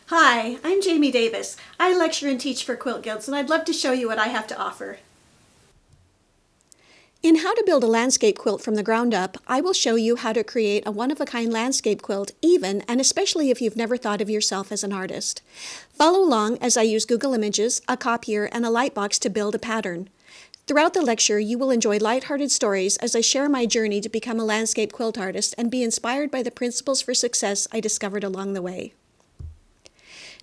Hi, I'm Jamie Davis. I lecture and teach for Quilt Guilds, and I'd love to show you what I have to offer. In How to Build a Landscape Quilt from the Ground Up, I will show you how to create a one-of-a-kind landscape quilt, even and especially if you've never thought of yourself as an artist. Follow along as I use Google Images, a copier, and a lightbox to build a pattern. Throughout the lecture, you will enjoy lighthearted stories as I share my journey to become a landscape quilt artist and be inspired by the principles for success I discovered along the way.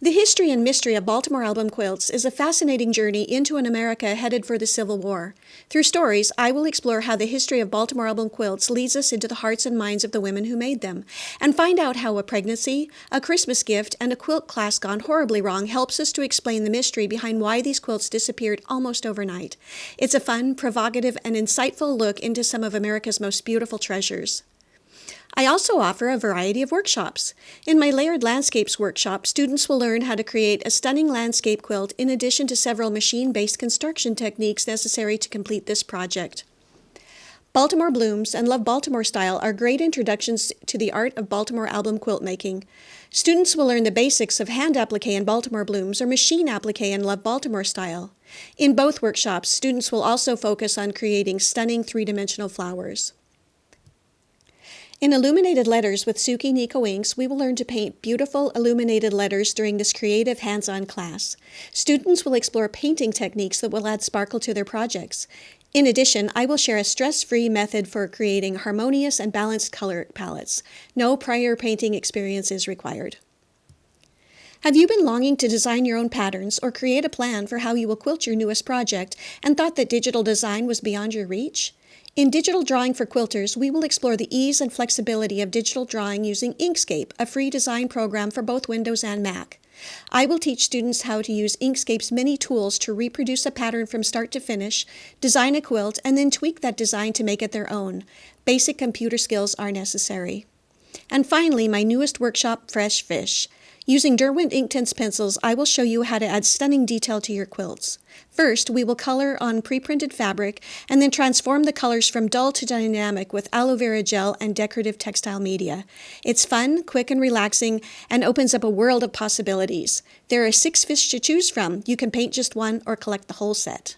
The history and mystery of Baltimore album quilts is a fascinating journey into an America headed for the Civil War. Through stories, I will explore how the history of Baltimore album quilts leads us into the hearts and minds of the women who made them, and find out how a pregnancy, a Christmas gift, and a quilt class gone horribly wrong helps us to explain the mystery behind why these quilts disappeared almost overnight. It's a fun, provocative, and insightful look into some of America's most beautiful treasures. I also offer a variety of workshops. In my Layered Landscapes workshop, students will learn how to create a stunning landscape quilt in addition to several machine-based construction techniques necessary to complete this project. Baltimore Blooms and Love Baltimore Style are great introductions to the art of Baltimore album quilt making. Students will learn the basics of hand applique in Baltimore Blooms or machine applique in Love Baltimore Style. In both workshops, students will also focus on creating stunning three-dimensional flowers. In Illuminated Letters with Suki Nico Inks, we will learn to paint beautiful illuminated letters during this creative hands-on class. Students will explore painting techniques that will add sparkle to their projects. In addition, I will share a stress-free method for creating harmonious and balanced color palettes. No prior painting experience is required. Have you been longing to design your own patterns or create a plan for how you will quilt your newest project and thought that digital design was beyond your reach? In Digital Drawing for Quilters, we will explore the ease and flexibility of digital drawing using Inkscape, a free design program for both Windows and Mac. I will teach students how to use Inkscape's many tools to reproduce a pattern from start to finish, design a quilt, and then tweak that design to make it their own. Basic computer skills are necessary. And finally, my newest workshop, Fresh Fish. Using Derwent Inktense pencils, I will show you how to add stunning detail to your quilts. First, we will color on pre-printed fabric and then transform the colors from dull to dynamic with aloe vera gel and decorative textile media. It's fun, quick, and relaxing, and opens up a world of possibilities. There are 6 fish to choose from. You can paint just one or collect the whole set.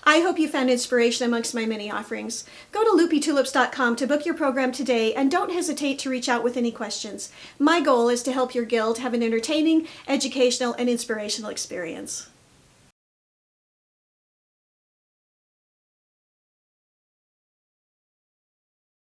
I hope you found inspiration amongst my many offerings. Go to loopytulips.com to book your program today, and don't hesitate to reach out with any questions. My goal is to help your guild have an entertaining, educational, and inspirational experience.